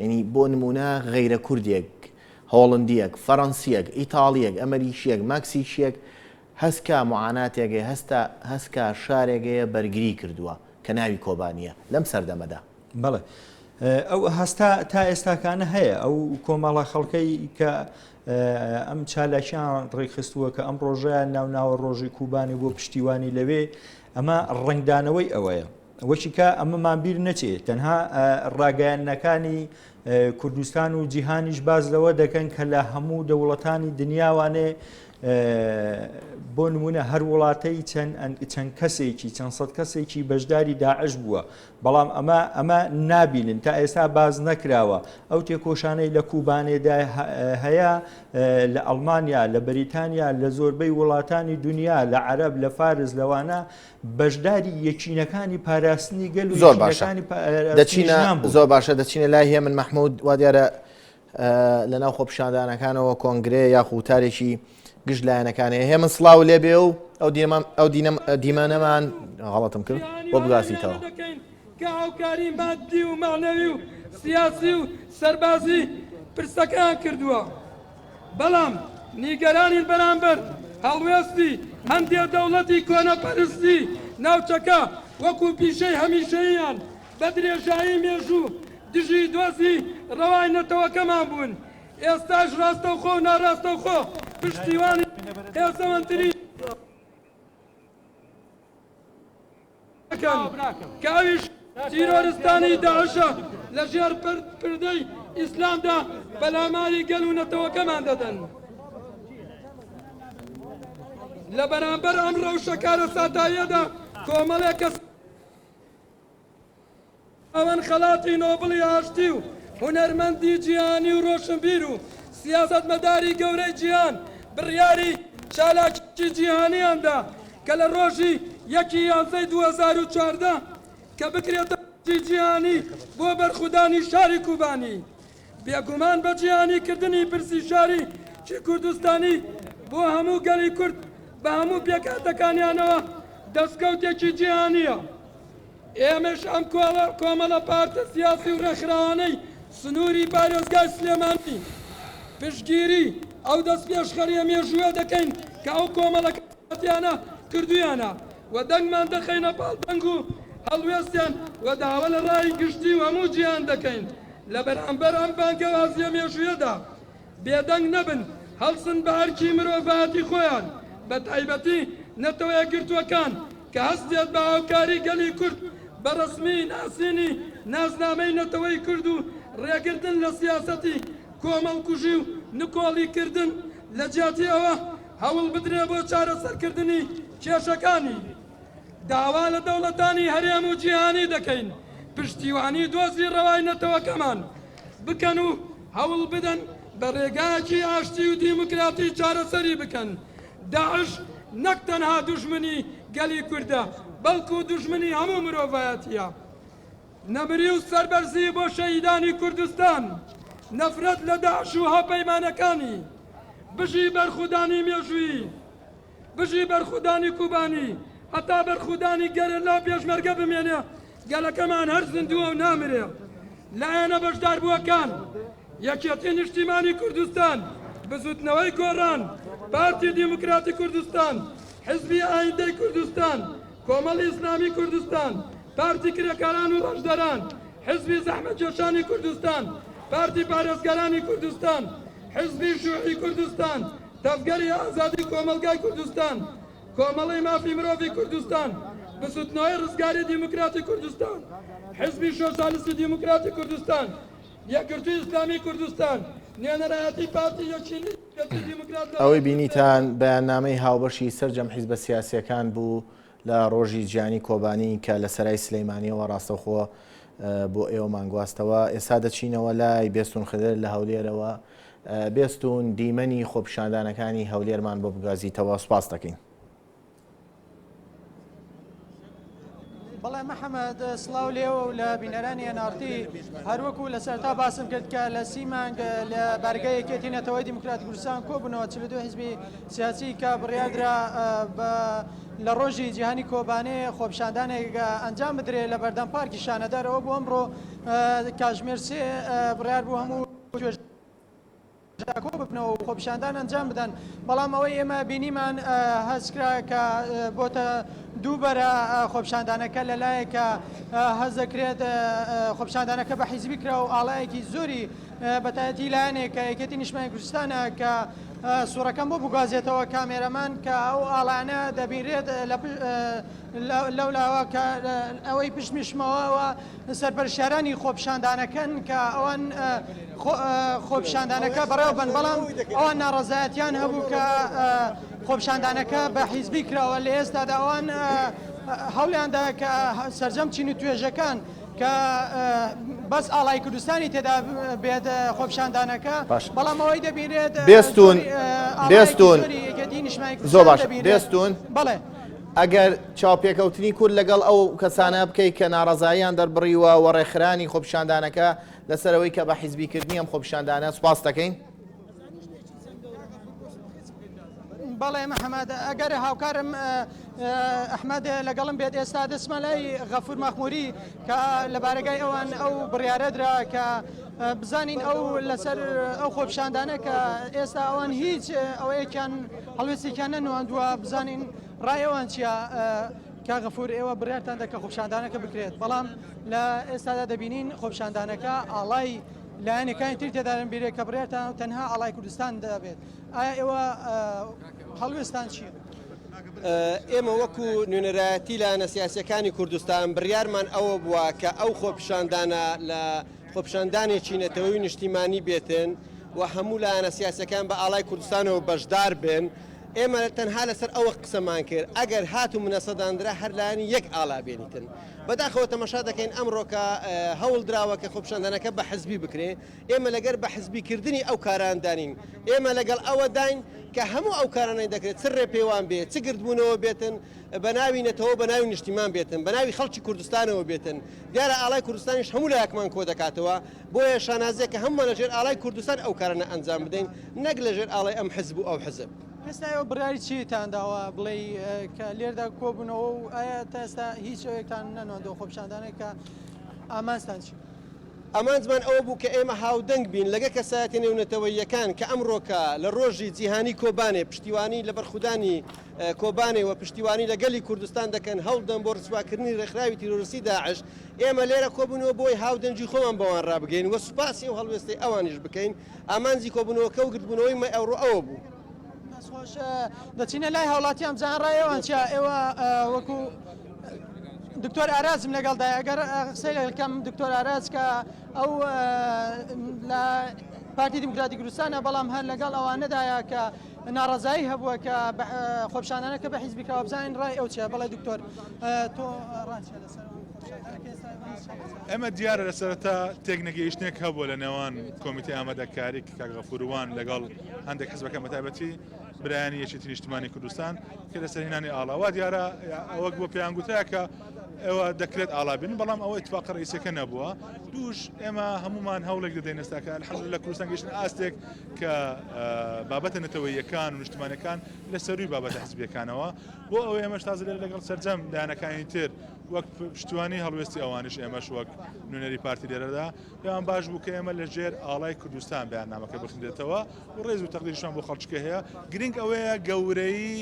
یعنی بۆ نمونە غەیرە کوردێک هۆڵندیەک فەڕەنسیەک ئیتاڵیەک ئەمەریکیەک مەکسیکیەک هەستکە معاناتێکێ هەستکە شارێکەیە بەرگری کردووە کە ناوی کۆبانیە لەم سەردەمەدا بەڵێ ئەو هەستا تا ئێستاکانە هەیە ئەو کۆمەڵە خەڵکەی کە ئەم چالاکیان ڕێکخستووە کە ئەم ڕۆژەیە ناوناوە ڕۆژی کوبانی بۆ پشتیوانی لەوێ ئەمە ڕنگدانەوەی ئەوەیە وەشیکە ئەمەمان بیر نەچێت تەنها ڕاگەیاندنەکانی کوردستان و جیهانیش باز لەوە دەکەن کە لە هەموو دەوڵەتانی دنیاوانێ بۆ نمونە هەر وڵاتەی چەند کەسێکی چەند سەد کەسێکی بەشداری داعش بووە بەڵام ئەمە نابینن تا ئێستا باز نەکراوە ئەو تێکۆشانەی لە کوبانێدا هەیە لە ئەڵمانیا لە بەریتانیا لە زۆربەی وڵاتانی دنیا لە عەرەب لە فارس لەوانە بەشداری یەکینەکانی پاراستنی گەل و زۆر باشە زۆر باشە دەچینە لای هێمن مەحموود وا دیارە لەناو خۆپیشاندانەکانەوە کۆنگرێ یاخوتارێکی گشت لایەنەکانەیە هێمن سڵاو لێ بێ و ئەو دیمەنەمان غەڵەتم کرد بۆ بگاسیتەوە کە هاوکاری مادی و معنەوی و سیاسی و سەربازی پرسەکان کردووە بەڵام نیگەرانی بەرامبەر هەڵوێستی هەندێک دەوڵەتی کۆنەپەرستی ناوچەکە وەکو پیشەی هەمیشەییان بە درێژایی مێژوو دژی دۆزی ڕەوای نەتەوەکەمان بوون ئێستاش ڕاستەوخۆ و ناڕاستەوخۆ پشتیوانی هێزەوەندتری کە ئەویش تیرۆرستانی داعشە لە ژێر پردەی ئیسلامدا بەلاماری گەل و نەتەوەکەمان دەدەن لە بەرامبەر ئەم ڕەوشەکارە ساتاییەدا کۆمەڵێک کەس ئەوەن خەڵاتی نۆبڵی ئاشتی و هونەرمەندی جیهانی و ڕۆشنبیر و سیاسەتمەداری گەورەی جیهان بڕیاری چالاکی جیهانیاندا کە لە ڕۆژی 1/11/2014 کە بکرێتە جیهانی بۆ بەرخودانی شاری کوبانی بێگومان بە جیهانیکردنی پرسی شاری چی کوردستانی بۆ هەموو گەلی کورد بە هەموو پێکاتەکانیانەوە دەستکەوتێکی جیهانیە. ئێمەش ئەم کۆمەڵە پارتە سیاسی و ڕێکخراوانەی سنووری پارێزگای سلێمانی پشتگیری ئەو دەست پێشخەریە مێژووە دەکەین کە ئەو کۆمەڵەکەتیانە کردویانە و دەنگمان دەخەینە پاڵدەنگ و هەڵوێستیان و داوە لە ڕای گشتی و هەموو جیهان دەکەین لە بەرامبەر ئەم بانکە وازیە مێژوویەدا بێدەنگ نەبن هەڵسن بە هەرکی مرۆڤایەتی خۆیان بە تایبەتی نەتەوە یەکگرتووەکان کە هەستێت بە هاوکاری گەلی کورد بە ڕسمی ناسینی نازنامەی نەتەوەی کورد و ڕێگرتن لە سیاسەتی کۆمەڵکوژی و نکۆڵیکردن لە جیاتی ئەوە هەوڵ بدرێ بۆ چارەسەرکردنی کێشەکانی. داوا لە دەوڵەتانی هەرێم و جیهانی دەکەین پشتیوانی دۆزی ڕەوای نەتەوەکەمان بکەن و هەوڵ بدەن بە ڕێگایەکی ئاشتی و دیموکراتی چارەسەری بکەن. داعش نەک تەنها دوژمنی گەلی کوردە بەڵکو دوژمنی هەموو مرۆڤایەتیە. نەبری و سەربەرزی بۆ شەهیدانی کوردستان نەفرەت لە داعش و هاوپەیمانەکانی بژی بەرخودانی مێژووی بژی بەرخودانی کوبانی هەتا بەرخودانی گەرەلا پێشمەرگە بمێنێ گەلەکەمان هەر زیندووە و نامرێ. لایەنە بەشداربووەکان یەکێتی نیشتیمانی کوردستان بزوتنەوەی گۆڕان پارتی دیموکراتی کوردستان حزبی ئایندەی کوردستان کۆمەڵی ئیسلامی کوردستان پارتی کرێکاران و ڕەشدەران حزبی زەحمەتکێشانی کوردستان پارتی پارێزگەرانی کوردستان حزبی شوعی کوردستان تەفگەری ئازادی کۆمەلگای کوردستان کۆمەڵی مافی مرۆڤی کوردستان بسوتنەوەی ڕزگاری دیموکراتی کوردستان حزبی سۆسیالیستی دیموکراتی کوردستان یەکگرتووی ئیسلامی کوردستان نێنەرایەتی پارتی یەکێتی دیموکرات. ئەوەی بینیتان بەیاننامەی هاوبەشی سەرجەم حیزبە سیاسیەکان بوو لە ڕۆژی جیهانی کۆبانی کە لە سەرای سلەیمانیەوە ڕاستەوخۆ بۆ ئێوەمان گواستەوە. ئێستا دەچینەوە لای بێستون خدر لە هەولێرەوە. بێستون دیمەنی خۆپیشاندانەکانی هەولێرمان بۆ بگازیتەوە سوپاس دەکەین. بەڵێ محەممەد سڵاو لێوە و لە بینەرانی ئەنارتی هەروەکو لە سەرتا باسم کرد کە لە سی مانگ لە بەرگای یەکێتی نەتەوەی دیموکراتی کوردستان کۆبوونەوە 42 حیزبی سیاسی کە بڕیاردرا لە ڕۆژی جیهانی کۆبانێ خۆپیشاندانێک ئەنجام بدرێت لە بەردەم پارکی شانەدارەوە بۆ ئەمڕۆ کاتژمێر 3 بڕیار بوو هەموو کۆ ببنەوە و خۆپیشاندان ئەنجام بدەن. بەڵام ئەوەی ئێمە بینیمان هەستکرا کە بۆتە دووبەرە خۆپیشاندانەکە لەلایەکە هەز دەکرێت خۆپیشاندانەکە بە حیزبی کرا و ئاڵایەکی زۆری بەتایەتی لایەنێک کە یەکێتی نیشتیمانی کوردستانە کە سوورەکەم بۆ بگازێتەوە کامێرەمان کە ئەو ئاڵانە دەبینرێت لەولاوە کە ئەوەی پشتمیشمەوەەوە سەرپەرشارانی خۆپیشاندانەکەن کە ئەوان خۆپیشاندانەکە بەڕێوە بن بەڵام ئەوان ناڕەزایەتیان هەبوو کە خۆپیشاندانەکە بە حیزبی کراوە لە ئێستادا ئەوان هەولیاندا کە سەرجەم چینی توێژەکان کە بەس ئاڵای کوردستانی تێدا بێت خۆپیشاندانەکە بەڵام ئەوەی دەبینێت بێستون زۆر باش بێستون بەڵێ ئەگەر چاوپێکەوتنی کورد لەگەڵ ئەو کەسانە بکەیت کە ناڕەزاییان دەربڕیوە و ڕێکخرانی خۆپیشاندانەکە لەسەرەوەی کە بە حیزبیکردنی ئەم خۆپیشاندانە سوپاس دەکەین. بەڵێ محەممەد ئەگەر هاوکارم ئەحمەد لەگەڵم بێت ئێستا دەسمە لای غەفور مەخموری کە لە بارگای ئەوان ئەو بڕیارەدرا کە بزانین ئەو لەسەر ئەو خۆپیشاندانە کە ئێستا ئەوان هیچ ئەوەیەکیان هەڵوێستێکیان نەنووەندووە بزانین ڕایەوان چییە کە غەفور ئێوە بڕیارتان دەکە خۆپیشاندانەکە بکرێت بەڵام لە ئێستادا دەبینین خۆپیشاندانەکە ئاڵای لایەنەکانی تر تێدارن بیرێت کە بڕیارتان تەنها ئاڵای کوردستان دەبێت. ئایا ئێوە هەڵوێستان چییە؟ ئێمە وەکو نوێنەرایەتی لایەنە سیاسیەکانی کوردستان بڕیارمان ئەوە بووە کە ئەو خۆپیشاندانە لە خۆپیشاندانێکی نەتەوەی نیشتیمانی بێتن و هەموو لایەنە سیاسەکان بە ئاڵای کوردستانەوە بەشدار بن. ئێمە تەنها لەسەر ئەوە قسەمان کرد ئەگەر هات و منەسەداندرا هەر لایەنی یەک ئاڵا بێنیتن. بەداخەوە تەماشا دەکەین ئەمڕۆکە هەوڵ دراوە کە خۆپیشاندانەکە بە حزبی بکرێ. ئێمە لەگەر بە حزبیکردنی ئەو کاران دانین. ئێمە لەگەڵ ئەوە داین کە هەموو ئەو کارانەی دەکرێت چ ڕێپێوان بێت چ گردبوونەوە بێتن بە ناوی نەتەوە بە ناوی نیشتیمان بێتن بە ناوی خەڵکی کوردستانەوە بێتن دیارە ئاڵای کوردستانیش هەموو لایەکمان کۆ دەکاتەوە بۆیە شانازیەکە هەموو لەژێر ئاڵای کوردستان ئەو کارانە ئەنجام بدەین نەک لەژێر ئاڵای ئەم حزب و ئەو حزب ئێستا ئێوە بڕیاری چیتان داوە بڵێ کە لێردا کۆبوونەوە و ئایا تا ئێستا هیچ شوێکتان نەنوەندەوە خۆپیشاندانێک کە ئامانستان چی؟ ئەمانجمان ئەوە بوو کە ئێمە هاودەنگ بین لەگە کەسایەتی نێونەتەوەیەکان کە ئەمڕۆکە لە ڕۆژی جیهانی کۆبانێ پشتیوانی لە بەرخودانی کۆبانێ و پشتیوانی لە گەلی کوردستان دەکەن هەوڵدەن بۆ ڕسواکردنی ڕێکخراوی تیرۆریستی داعش ئێمە لێرە کۆبوونەوە بۆی هاودەنگی خۆمان بەوان ڕابگەین و سوپاسی و هەڵوێستی ئەوانیش بکەین ئامانجی کۆبوونەوەکە و گرتبوونەوەی مە ئەوڕۆ ئەوە بوو خۆش دەچینە لای هاوڵاتی ئەم جانڕایەوەن چیا ئێوە وەکو دکتۆر ئارازم لەگەڵدا ئەگەر قسەی لەکەم دکتۆر ئاراز کە ئەو لە پارتی دیموکراتی کوردستانە بەڵام هەر لەگەڵ ئەوانەدایە کە ناڕەزایی هەبووە کە خۆپیشاندانەکە بە حیزبی کراوە بزانین ڕای ئەو چیە بەڵێ دکتۆر تۆ ڕاچە لەسەر ئەمە دیارە لەسەرەتا تێک نەگەیشتێک هەبووە لە نێوان کۆمیتی ئامادەکاری کاک غەفوروان لەگەڵ هەندێک حزبەکە بەتایبەتی برایانی یەکێتی نیشتیمانی کوردستان کە لەسەر هێنانی ئاڵاوا دیارە ئەوەک بۆ پێیان گوترا کە ئێوە دەکرێت ئالابین بەڵام ئەوە اتفاق ڕئیسەکە نەبووە دووش ئێمە هەمومان هەوڵێک دەدەین ئێستاکە الحەمدولillah لە کوردستان گەیشتن ئاستێک کە بابەتە نەتەوەییەکان و نیشتیمانەکان لە سەروی بابەتە حزبیەکانەوە بۆ ئەوە ئێمەش تازە لەگەڵ سەرجەم لایەنەکانی تر وەک پشتیوانی هەڵوێستی ئەوانش ئێمەش وەک نوێنەری پارتی لێرەدا پێیان باش بوو کە ئێمە لە ژێر ئاڵای کوردستان بەیاننامەکە بخندێتەوە و ڕێز و تەقدیرشان بۆ خەڵکیکە هەیە گرنگ ئەوەیە گەورەی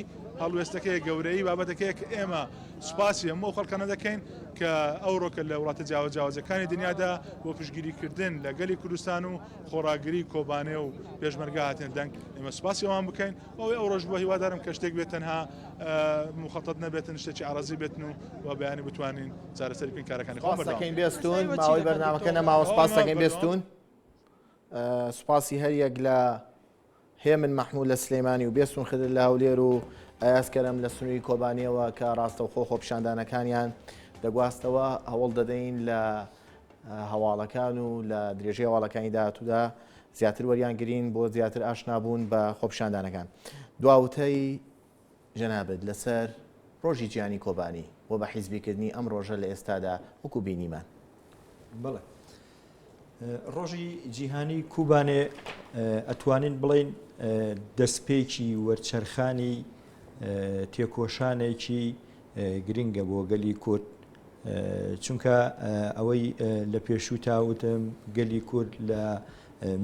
هەڵوێستەکەی گەورەی بابەتەکەیە کە ئێمە سوپاسی هەموو خەڵکانە دەکەین کە ئەوڕۆکە لە وڵاتە جیاوازەکانی دنیادا بۆ پشتگیریکردن لە گەلی کوردستان و خۆراگری کۆبانێ و پێشمەرگا هاتن دەنگ ئێمە سوپاسی ئەوان بکەین ئەوەی ئەو ڕۆژ بۆ هیوادارم کە شتێک بێت تەنها مخەتت نەبێتن شتێکی عرەزی بێتن و بەیانی بتوانین چارەسەری بکەین کارەکانی خۆمەکەین بێستون ماوەی بەرنامەکە نەماوە سوپاسەکەین بێستون سوپاسی هەر یەک لە هێمن مەحموود لە سلەیمانی و بێستون خدر لە هەولێر و ئایاسکەرم لە سنووری کۆبانیەوە کە ڕاستەوخۆ خۆپیشاندانەکانیان دەگواستەوە هەوڵ دەدەین لە هەواڵەکان و لە درێژەی هەواڵەکانی داهاتوودا زیاتر وەریان گرین بۆ زیاتر ئاشنابوون بە خۆپیشاندانەکان دواوتەی جەنابەت لەسەر ڕۆژی جیهانی کۆبانی بۆ بە حیزبیکردنی ئەم ڕۆژە لە ئێستادا وەکو بینیمان بڵێ ڕۆژی جیهانی کوبانێ ئەتوانین بڵین دەستپێکی وەرچەرخانی تێکۆشانێکی گرنگە بۆ گەلی کورد چونکە ئەوەی لە پێشوو تاوتم گەلی کورد لە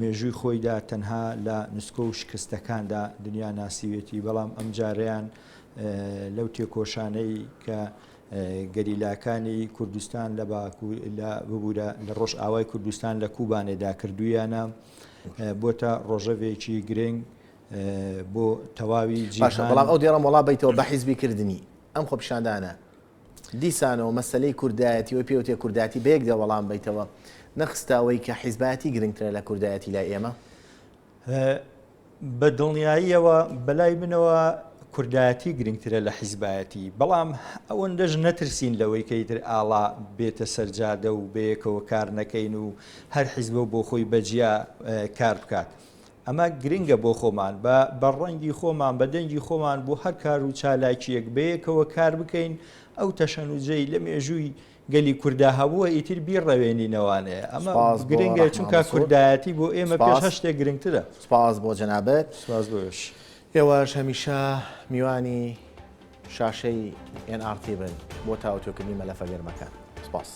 مێژووی خۆیدا تەنها لە نسکۆ و شکستەکاندا دنیا ناسیوێتی بەڵام ئەم جارەیان لەو تێکۆشانەی کە گەریلاکانی کوردستان لە ببوورە لە ڕۆژ ئاوای کوردستان لە کوبانێدا کردویانە بۆتە ڕۆژەوێکی گرنگ بۆ تەواوی جیهان بەڵام ئەو دیێڕە وڵا بیتەوە بە حیزبیکردنی ئەم خۆپیشاندانە دیسانەوە مەسلەی کوردایەتی و پێوتێ کوردایەتی بەیەک دە وەڵام بیتەوە نەخستاوەی کە حیزبایەتی گرنگترە لە کوردایەتی لای ئێمە بە دڵنیاییەوە بەلای بنەوە کوردایەتی گرنگترە لە حیزبایەتی بەڵام ئەوەندەش نەترسین لەوەی کەیتر ئاڵا بێتە سەرجادە و بەیەکەوە کار نەکەین و هەر حیزبە بۆ خۆی بەجیا کار بکات ئەمە گرنگە بۆ خۆمان بە ڕەنگی خۆمان بە دەنگی خۆمان بۆ هەر کار و چالاکیەک بەیەکەوە کار بکەین ئەو تەشەنوجەی لە مێژووی گەلی کووردا هەبووە ئیتر بیڕەوێنینەوانەیە ئەمە گرنگە چونکە کوردایەتی بۆ ئێمە پێش هەشتێک گرنگترە سپاس بۆ جەنابەت سپاس بۆش ئێوەش هەمیشە میوانی شاشەی NRT بن بۆ تاوتۆکردنی مەلەفە گەرمەکان سپاس.